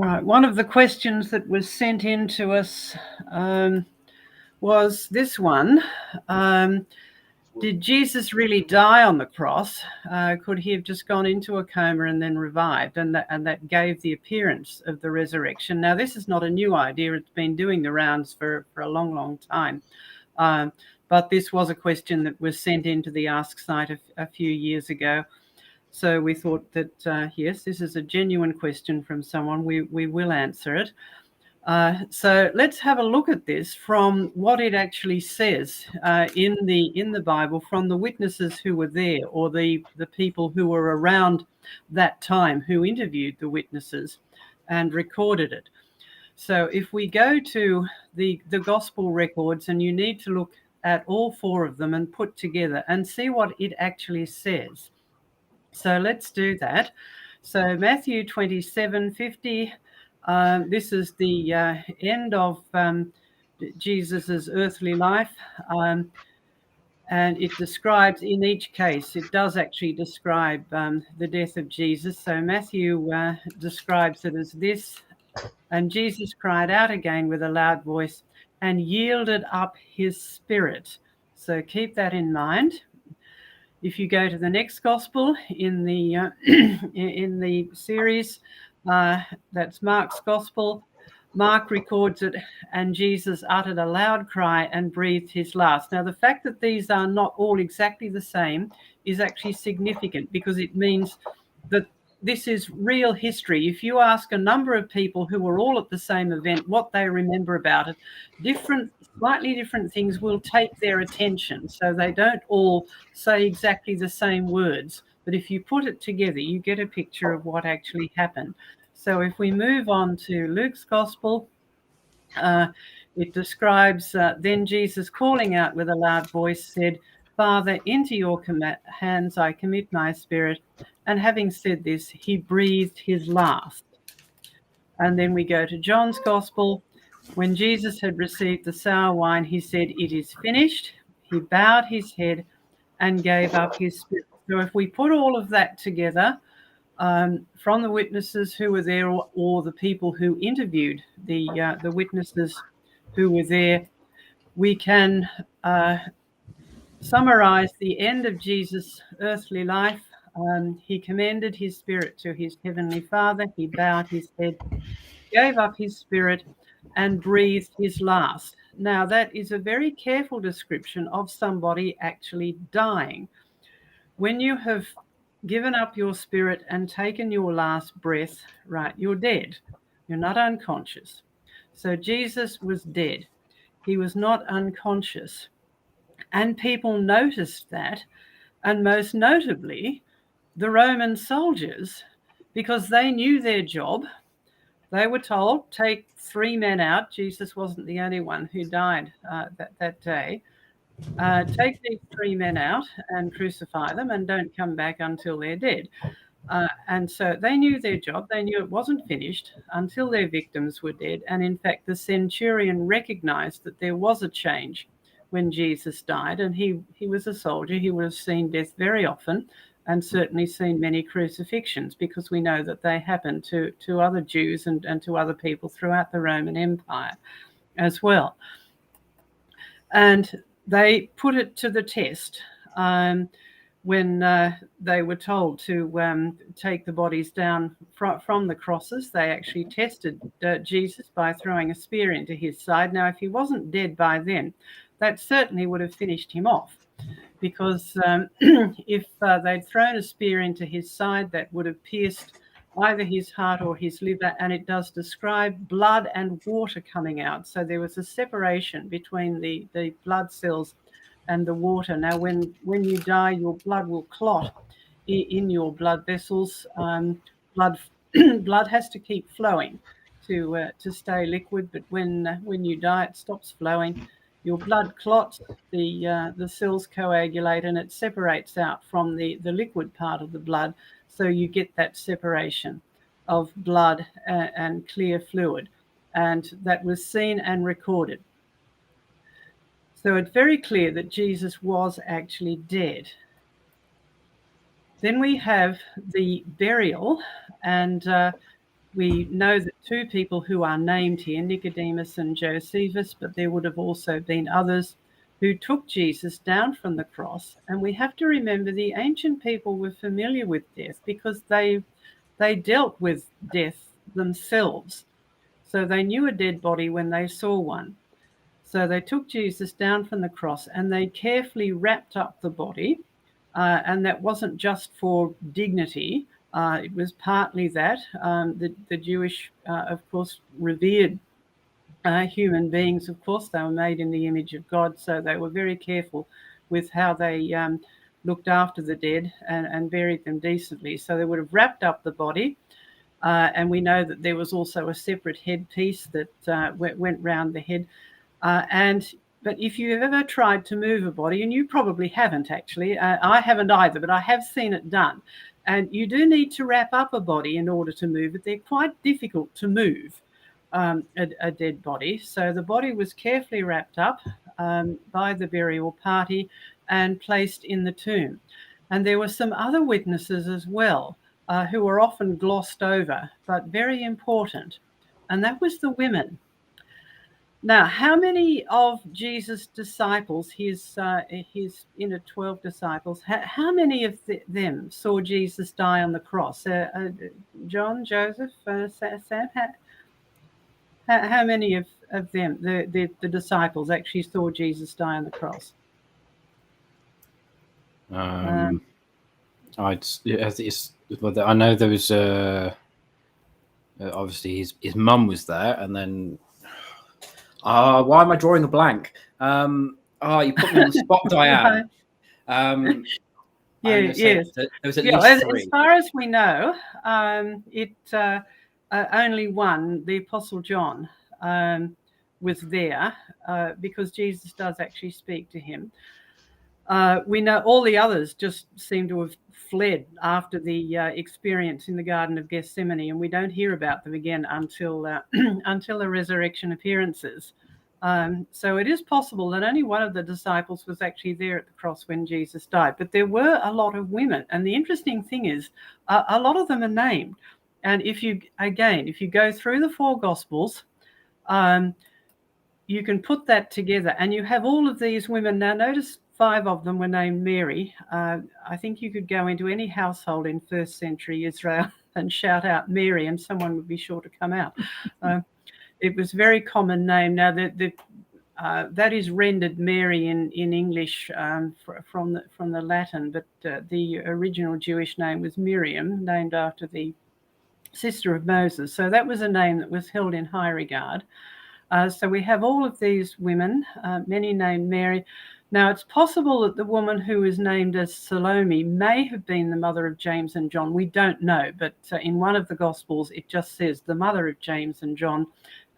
All right. One of the questions that was sent in to us was this one. Did Jesus really die on the cross? Could he have just gone into a coma and then revived? And that gave the appearance of the resurrection. Now, this is not a new idea. It's been doing the rounds for a long, long time. But this was a question that was sent into the Ask site a few years ago. So we thought that, yes, this is a genuine question from someone. We will answer it. So let's have a look at this from what it actually says in the Bible, from the witnesses who were there, or the people who were around that time who interviewed the witnesses and recorded it. So if we go to the gospel records, and you need to look at all four of them and put together and see what it actually says. So let's do that. So Matthew 27:50. This is the end of Jesus's earthly life, and it describes, in each case, it does actually describe the death of Jesus. So Matthew describes it as this: and Jesus cried out again with a loud voice and yielded up his spirit. So keep that in mind. If you go to the next gospel in the in the series, that's Mark's gospel. Mark records it, and Jesus uttered a loud cry and breathed his last. Now, the fact that these are not all exactly the same is actually significant, because it means that this is real history. If you ask a number of people who were all at the same event what they remember about it, slightly different things will take their attention. So they don't all say exactly the same words. But if you put it together, you get a picture of what actually happened. So if we move on to Luke's gospel, it describes, then Jesus, calling out with a loud voice, said, Father, into your hands I commit my spirit. And having said this, he breathed his last. And then we go to John's gospel. When Jesus had received the sour wine, he said, it is finished. He bowed his head and gave up his spirit. So if we put all of that together, from the witnesses who were there, or the people who interviewed the witnesses who were there, we can summarize the end of Jesus' earthly life. He commended his spirit to his heavenly Father. He bowed his head, gave up his spirit, and breathed his last. Now, that is a very careful description of somebody actually dying. When you have given up your spirit and taken your last breath, right, you're dead. You're not unconscious. So Jesus was dead. He was not unconscious. And people noticed that, and most notably, the Roman soldiers, because they knew their job. They were told, take 3 men out. Jesus wasn't the only one who died that day. Take these 3 men out and crucify them, and don't come back until they're dead. And so they knew their job. They knew it wasn't finished until their victims were dead. And in fact, the centurion recognized that there was a change when Jesus died. And he was a soldier. He would have seen death very often, and certainly seen many crucifixions, because we know that they happened to other Jews and to other people throughout the Roman Empire as well. And they put it to the test when they were told to take the bodies down from the crosses. They actually tested Jesus by throwing a spear into his side. Now, if he wasn't dead by then, that certainly would have finished him off, because if they'd thrown a spear into his side, that would have pierced either his heart or his liver, and it does describe blood and water coming out. So there was a separation between the blood cells and the water. Now, when you die, your blood will clot in your blood vessels. Blood has to keep flowing to stay liquid, but when you die, it stops flowing. Your blood clots, the cells coagulate, and it separates out from the liquid part of the blood. So you get that separation of blood and clear fluid, and that was seen and recorded. So it's very clear that Jesus was actually dead. Then we have the burial, and We know that two people who are named here, Nicodemus and Josephus, but there would have also been others who took Jesus down from the cross. And we have to remember the ancient people were familiar with death because they dealt with death themselves. So they knew a dead body when they saw one. So they took Jesus down from the cross and they carefully wrapped up the body. And that wasn't just for dignity. It was partly that. The Jewish, of course, revered human beings. Of course, they were made in the image of God, so they were very careful with how they looked after the dead and buried them decently. So they would have wrapped up the body. And we know that there was also a separate headpiece that went round the head. But if you've ever tried to move a body, and you probably haven't actually, I haven't either, but I have seen it done. And you do need to wrap up a body in order to move it. They're quite difficult to move, a dead body. So the body was carefully wrapped up by the burial party and placed in the tomb. And there were some other witnesses as well who were often glossed over, but very important. And that was the women. Now, how many of Jesus' disciples, his inner 12 disciples, how many of them saw Jesus die on the cross? John, Joseph, Sam, how many of them, the disciples, actually saw Jesus die on the cross? I know there was obviously his mum was there, and then why am I drawing a blank? You put me on the spot, Diane. Yes. There was at least three. As far as we know, only one, the Apostle John, was there because Jesus does actually speak to him. We know all the others just seem to have fled after the experience in the Garden of Gethsemane, and we don't hear about them again until the resurrection appearances. So it is possible that only one of the disciples was actually there at the cross when Jesus died. But there were a lot of women, and the interesting thing is a lot of them are named. And if you go through the four Gospels, you can put that together, and you have all of these women. Now, notice 5 of them were named Mary. I think you could go into any household in first century Israel and shout out Mary, and someone would be sure to come out. It was a very common name. Now, that is rendered Mary in English from the Latin, but the original Jewish name was Miriam, named after the sister of Moses. So that was a name that was held in high regard. So we have all of these women, many named Mary. Now, it's possible that the woman who is named as Salome may have been the mother of James and John. We don't know, but in one of the Gospels, it just says the mother of James and John.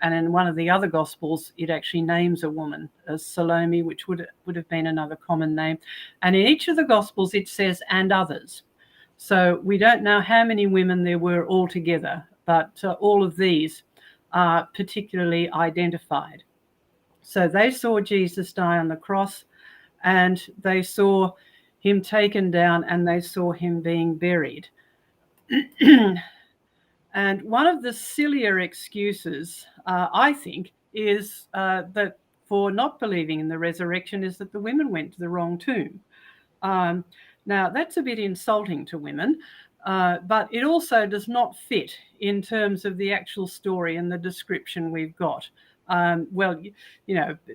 And in one of the other Gospels, it actually names a woman as Salome, which would have been another common name. And in each of the Gospels, it says, and others. So we don't know how many women there were altogether, but all of these are particularly identified. So they saw Jesus die on the cross, and they saw him taken down, and they saw him being buried. And one of the sillier excuses, I think, is that for not believing in the resurrection is that the women went to the wrong tomb. Now, that's a bit insulting to women, but it also does not fit in terms of the actual story and the description we've got. Well,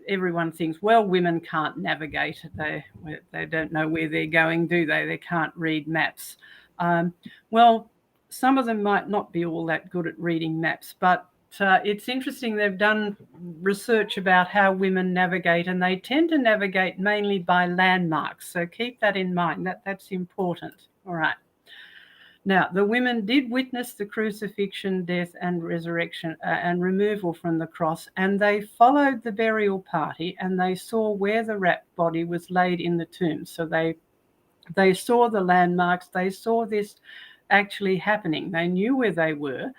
everyone thinks, well, women can't navigate. They don't know where they're going, do they? They can't read maps. Well, some of them might not be all that good at reading maps, but it's interesting. They've done research about how women navigate, and they tend to navigate mainly by landmarks. So keep that in mind. That's important. All right. Now, the women did witness the crucifixion, death, and resurrection and removal from the cross, and they followed the burial party, and they saw where the wrapped body was laid in the tomb. So they saw the landmarks. They saw this actually happening. They knew where they were,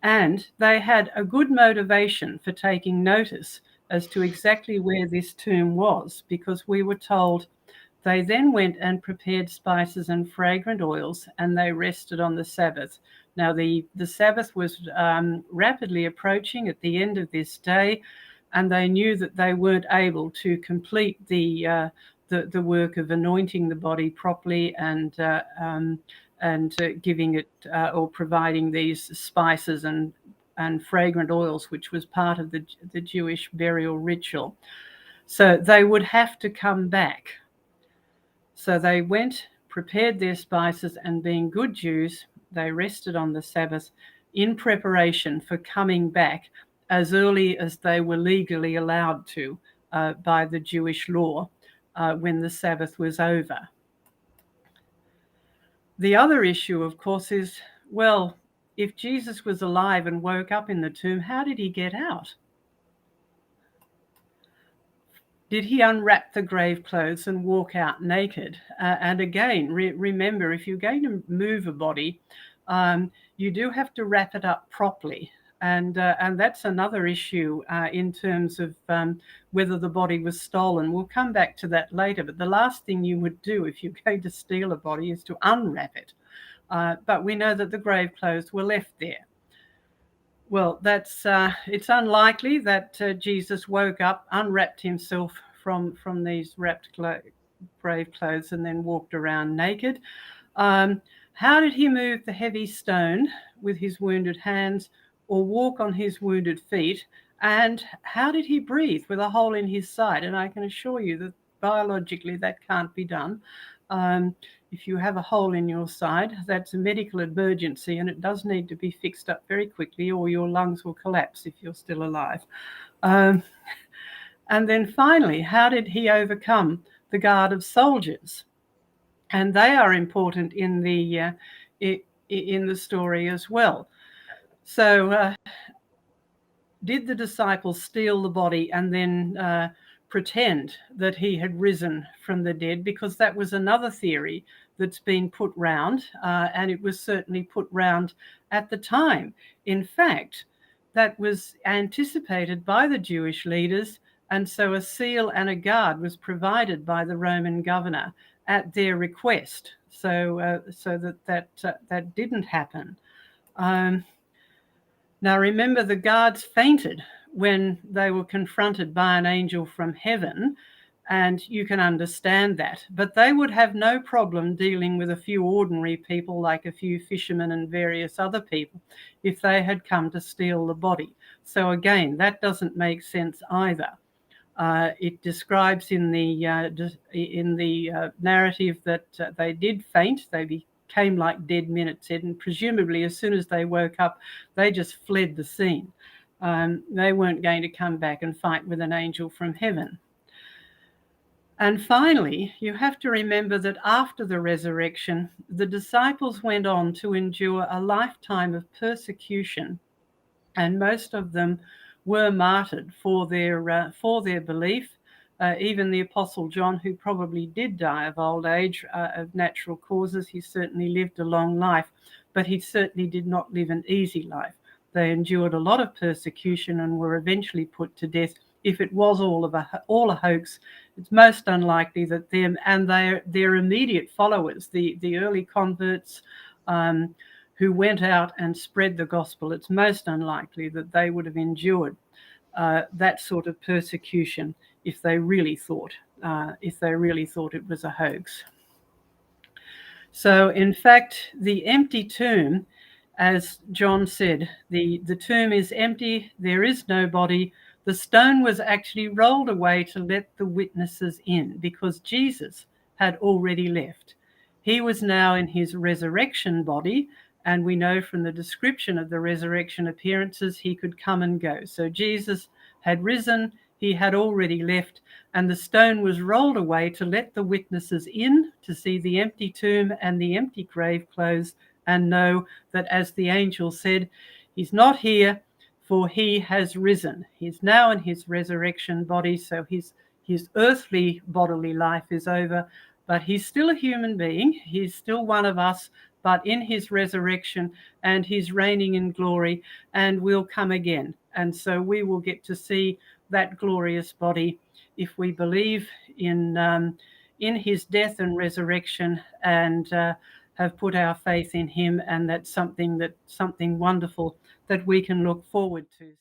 and they had a good motivation for taking notice as to exactly where this tomb was, because we were told they then went and prepared spices and fragrant oils, and they rested on the Sabbath, Now, the Sabbath was rapidly approaching at the end of this day, and they knew that they weren't able to complete the work of anointing the body properly and giving it or providing these spices and fragrant oils, which was part of the Jewish burial ritual. So they would have to come back. So they went, prepared their spices, and being good Jews, they rested on the Sabbath in preparation for coming back as early as they were legally allowed to by the Jewish law when the Sabbath was over. The other issue, of course, is, well, if Jesus was alive and woke up in the tomb, how did he get out? Did he unwrap the grave clothes and walk out naked? And again, remember, if you're going to move a body, you do have to wrap it up properly. And that's another issue in terms of whether the body was stolen. We'll come back to that later. But the last thing you would do if you're going to steal a body is to unwrap it. But we know that the grave clothes were left there. Well, it's unlikely that Jesus woke up, unwrapped himself from these wrapped grave clothes, and then walked around naked. How did he move the heavy stone with his wounded hands, or walk on his wounded feet? And how did he breathe with a hole in his side? And I can assure you that biologically that can't be done. If you have a hole in your side, that's a medical emergency, and it does need to be fixed up very quickly, or your lungs will collapse if you're still alive. And then finally, how did he overcome the guard of soldiers? And they are important in the story as well. So did the disciples steal the body and then pretend that he had risen from the dead? Because that was another theory that's been put round, and it was certainly put round at the time. In fact, that was anticipated by the Jewish leaders, and so a seal and a guard was provided by the Roman governor at their request, so that didn't happen. Now remember, the guards fainted when they were confronted by an angel from heaven, and you can understand that. But they would have no problem dealing with a few ordinary people, like a few fishermen and various other people, if they had come to steal the body. So again, that doesn't make sense either. It describes in the narrative that they did faint. They became like dead men, it said, and presumably as soon as they woke up, they just fled the scene. They weren't going to come back and fight with an angel from heaven. And finally, you have to remember that after the resurrection, the disciples went on to endure a lifetime of persecution, and most of them were martyred for their belief. Even the Apostle John, who probably did die of old age, of natural causes, he certainly lived a long life, but he certainly did not live an easy life. They endured a lot of persecution and were eventually put to death. If it was all a hoax, it's most unlikely that them and their immediate followers, the early converts who went out and spread the gospel, it's most unlikely that they would have endured that sort of persecution if they really thought it was a hoax. So, in fact, the empty tomb, as John said, the tomb is empty. There is no body. The stone was actually rolled away to let the witnesses in, because Jesus had already left. He was now in his resurrection body, and we know from the description of the resurrection appearances, he could come and go. So Jesus had risen, he had already left, and the stone was rolled away to let the witnesses in to see the empty tomb and the empty grave clothes, and know that, as the angel said, he's not here, for he has risen. He's now in his resurrection body, so his earthly bodily life is over, but he's still a human being. He's still one of us, but in his resurrection, and he's reigning in glory, and will come again. And so we will get to see that glorious body if we believe in his death and resurrection, and have put our faith in him, and that's something wonderful that we can look forward to.